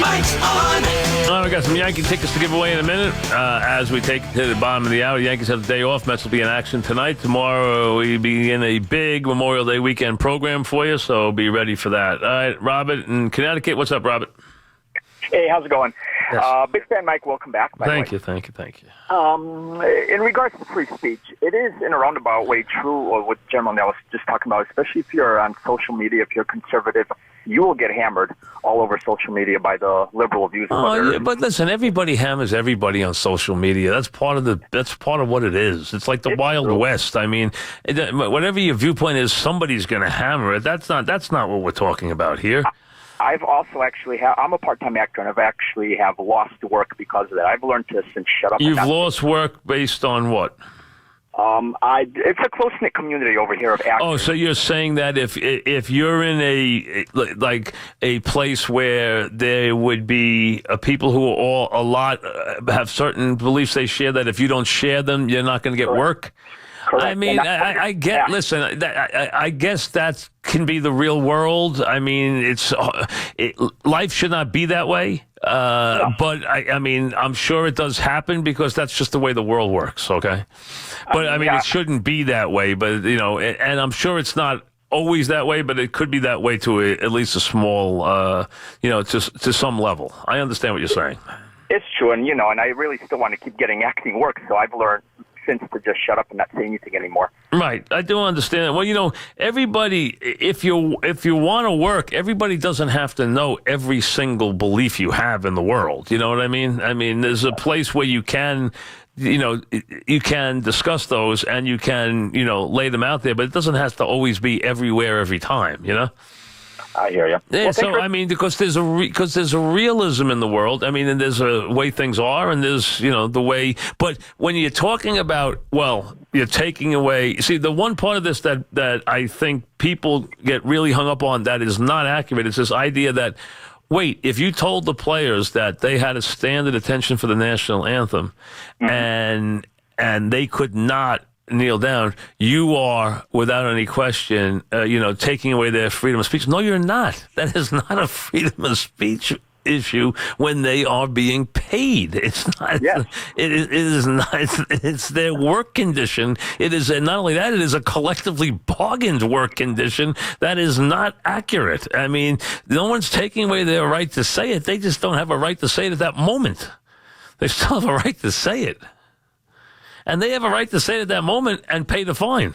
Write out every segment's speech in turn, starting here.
Mike's on. We got some Yankee tickets to give away in a minute. As we take to the bottom of the hour, Yankees have the day off. Mets will be in action tonight. Tomorrow we begin a big Memorial Day weekend program for you, so be ready for that. All right, Robert in Connecticut. What's up, Robert? Hey, how's it going? Yes. Big fan, Mike. Welcome back. Thank you. In regards to free speech, it is in a roundabout way true, or what General Nell was just talking about, especially if you're on social media, if you're conservative, you will get hammered all over social media by the liberal views. But listen, everybody hammers everybody on social media. That's part of what it is. It's like the Wild West. I mean, whatever your viewpoint is, somebody's going to hammer it. That's not what we're talking about here. I've also I'm a part-time actor, and I've actually have lost work because of that. I've learned to shut up. You've lost work based on what? It's a close-knit community over here of actors. Oh, so you're saying that if you're in a place where there would be people who are have certain beliefs they share, that if you don't share them, you're not going to get work? Correct. I mean, I get. Listen, I guess that can be the real world. I mean, life should not be that way. But I mean, I'm sure it does happen because that's just the way the world works. Okay, but I mean, it shouldn't be that way. But and I'm sure it's not always that way. But it could be that way to at least a small, to some level. I understand what you're saying. It's true, and and I really still want to keep getting acting work. So I've learned since to just shut up and not say anything anymore. Right. I do understand. Well, everybody, if you want to work, everybody doesn't have to know every single belief you have in the world. You know what I mean? I mean, there's a place where you can, you can discuss those and you can, lay them out there, but it doesn't have to always be everywhere every time, I hear you. Yeah, because there's a realism in the world. I mean, and there's a way things are, and there's the way. But when you're talking about, you're taking away. See, the one part of this that I think people get really hung up on that is not accurate. It's this idea that, wait, if you told the players that they had to stand at attention for the national anthem, and they could not kneel down, you are, without any question, taking away their freedom of speech. No, you're not. That is not a freedom of speech issue when they are being paid. It's not. Yes. It is not. It's their work condition. It is, and not only that, it is a collectively bargained work condition that is not accurate. I mean, no one's taking away their right to say it. They just don't have a right to say it at that moment. They still have a right to say it. And they have a right to say it at that moment and pay the fine.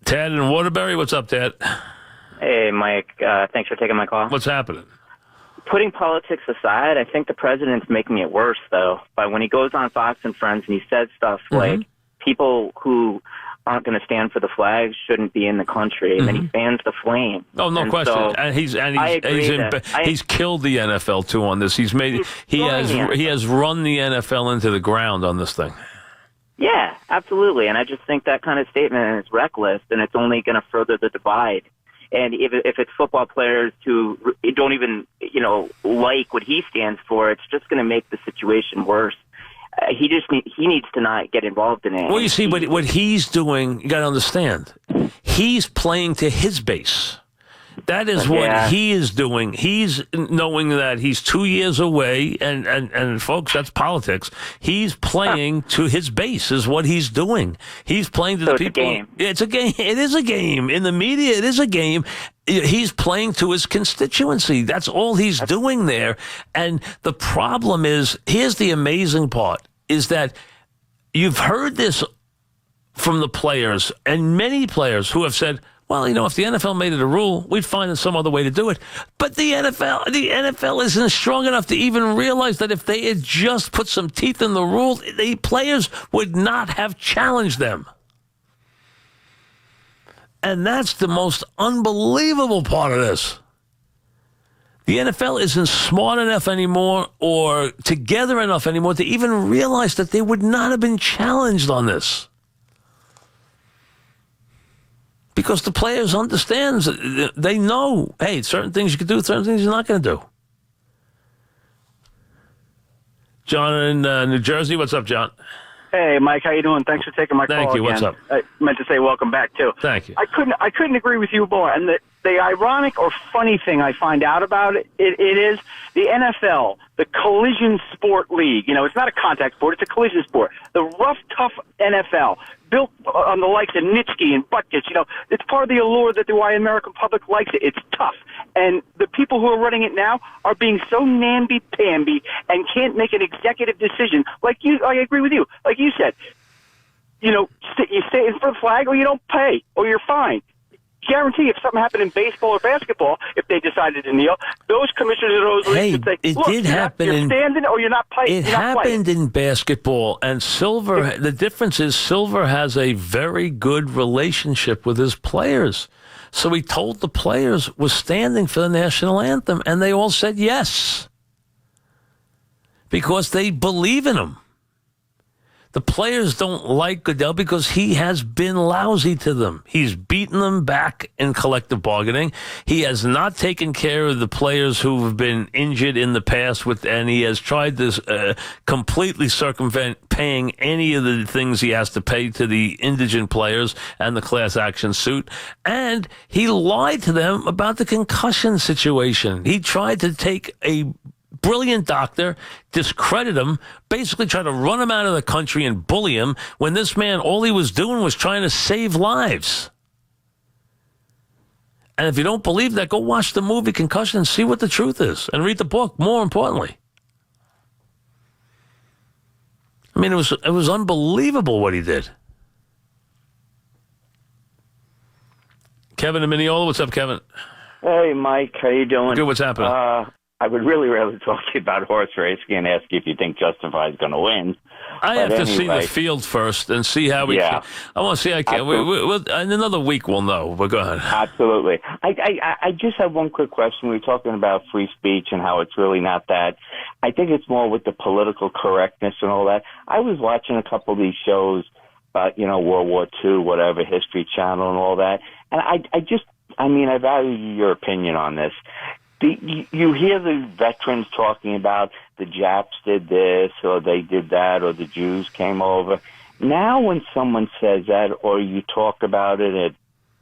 Ted in Waterbury, what's up, Ted? Hey, Mike. Thanks for taking my call. What's happening? Putting politics aside, I think the president's making it worse, though. But when he goes on Fox and Friends and he says stuff like people who aren't going to stand for the flag shouldn't be in the country, and then he fans the flame. Oh, no question. So, and he's killed the NFL too on this. He has run the NFL into the ground on this thing. Yeah, absolutely. And I just think that kind of statement is reckless, and it's only going to further the divide. And if it's football players who don't even like what he stands for, it's just going to make the situation worse. He needs to not get involved in it. Well, you see, what he's doing, you got to understand, he's playing to his base. That is what he is doing. He's knowing that he's 2 years away, and folks, that's politics. He's playing to his base is what he's doing. He's playing to the people. It's a game. It is a game. In the media, it is a game. He's playing to his constituency. That's all he's doing there. And the problem is, here's the amazing part, is that you've heard this from the players, and many players who have said, well, if the NFL made it a rule, we'd find some other way to do it. But the NFL isn't strong enough to even realize that if they had just put some teeth in the rules, the players would not have challenged them. And that's the most unbelievable part of this. The NFL isn't smart enough anymore or together enough anymore to even realize that they would not have been challenged on this. Because the players understand, they know, hey, certain things you can do, certain things you're not going to do. John in New Jersey, what's up, John? Hey, Mike, how you doing? Thanks for taking my call. Thank you. Again. What's up? I meant to say welcome back too. Thank you. I couldn't agree with you more. And the ironic or funny thing I find out about it is the NFL, the collision sport league. It's not a contact sport; it's a collision sport. The rough, tough NFL, built on the likes of Nitsky and Butkus. It's part of the allure that why the American public likes it. It's tough. And the people who are running it now are being so namby-pamby and can't make an executive decision. I agree with you. Like you said, you stay in for the flag or you don't pay or you're fine. Guarantee if something happened in baseball or basketball, if they decided to kneel, those commissioners of those leagues would say, it look, did happen. You're standing or you're not playing. It happened in basketball, and Silver, the difference is Silver has a very good relationship with his players. So he told the players we're standing for the national anthem, and they all said yes because they believe in him. The players don't like Goodell because he has been lousy to them. He's beaten them back in collective bargaining. He has not taken care of the players who have been injured in the past, and he has tried to completely circumvent paying any of the things he has to pay to the indigent players and the class action suit. And he lied to them about the concussion situation. He tried to take a brilliant doctor, discredit him, basically try to run him out of the country and bully him when this man, all he was doing was trying to save lives. And if you don't believe that, go watch the movie Concussion and see what the truth is and read the book, more importantly. I mean, it was unbelievable what he did. Kevin in Mineola, what's up, Kevin? Hey, Mike, how you doing? Good, what's happening? I would really rather talk to you about horse racing and ask you if you think Justify is going to win. I have to see the field first and see how we can. I want to see how I can. We'll, in another week, we'll know. But go ahead. Absolutely. I just have one quick question. We were talking about free speech and how it's really not that. I think it's more with the political correctness and all that. I was watching a couple of these shows, World War II, whatever, History Channel and all that. And I value your opinion on this. You hear the veterans talking about the Japs did this or they did that or the Jews came over. Now when someone says that or you talk about it at,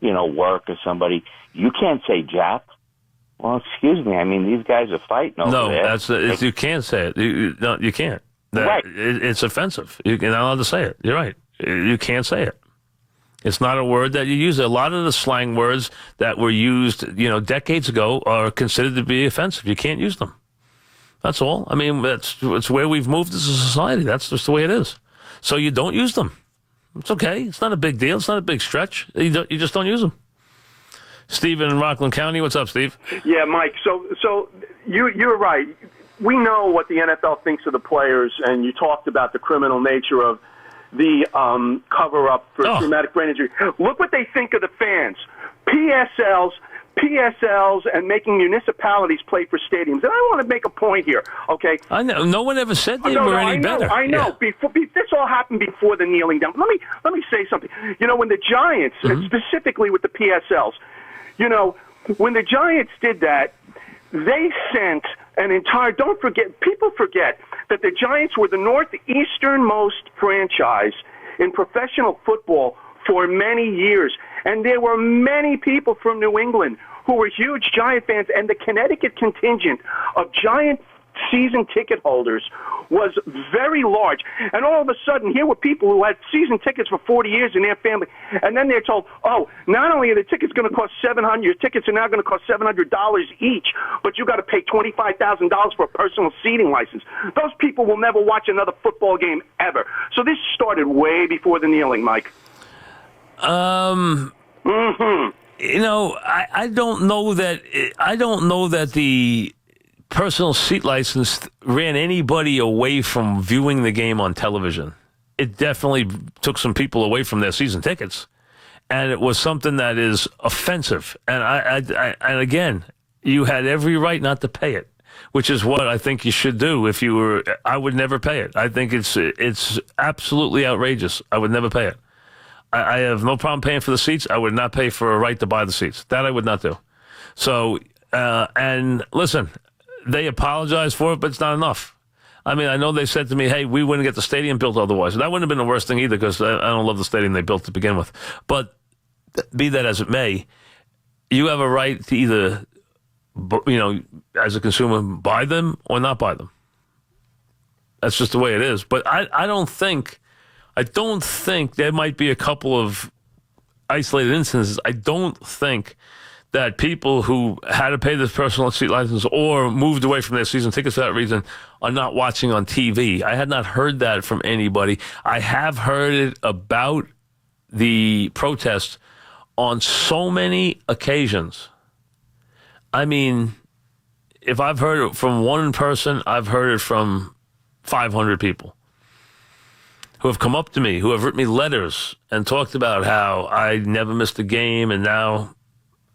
work or somebody, you can't say Jap. Well, excuse me. I mean, these guys are fighting over there. No, you can't say it. You can't. Right. It's offensive. You're not allowed to say it. You're right. You can't say it. It's not a word that you use. A lot of the slang words that were used, decades ago are considered to be offensive. You can't use them. That's all. I mean, it's where we've moved as a society. That's just the way it is. So you don't use them. It's okay. It's not a big deal. It's not a big stretch. You just don't use them. Steve in Rockland County. What's up, Steve? Yeah, Mike. So you're right. We know what the NFL thinks of the players, and you talked about the criminal nature of the cover-up for traumatic brain injury. Look what they think of the fans. PSLs, and making municipalities play for stadiums. And I want to make a point here, okay? I know. No one ever said they were any better. I know. Yeah. This all happened before the kneeling down. Let me say something. When the Giants, and specifically with the PSLs, when the Giants did that, they sent an entire, people forget that the Giants were the northeasternmost franchise in professional football for many years. And there were many people from New England who were huge Giant fans, and the Connecticut contingent of Giant season ticket holders was very large. And all of a sudden, here were people who had season tickets for 40 years in their family, and then they're told, not only are the tickets going to cost $700, your tickets are now going to cost $700 each, but you got to pay $25,000 for a personal seating license. Those people will never watch another football game ever. So this started way before the kneeling, Mike. I don't know that the personal seat license ran anybody away from viewing the game on television. It definitely took some people away from their season tickets, and it was something that is offensive. And and again, you had every right not to pay it, which is what I think you should do. If you were, I would never pay it. I think it's absolutely outrageous. I would never pay it. I have no problem paying for the seats. I would not pay for a right to buy the seats. That I would not do. So, and listen, they apologize for it, but it's not enough. I mean, I know they said to me, hey, we wouldn't get the stadium built otherwise. That wouldn't have been the worst thing either because I don't love the stadium they built to begin with. But be that as it may, you have a right to either, as a consumer, buy them or not buy them. That's just the way it is. But I don't think there might be a couple of isolated instances. I don't think that people who had to pay this personal seat license or moved away from their season tickets for that reason are not watching on TV. I had not heard that from anybody. I have heard it about the protests on so many occasions. I mean, if I've heard it from one person, I've heard it from 500 people who have come up to me, who have written me letters and talked about how I never missed a game and now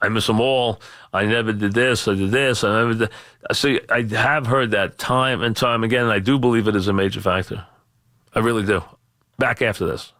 I miss them all. I never did this. I did this. I never did. See, I have heard that time and time again, and I do believe it is a major factor. I really do. Back after this.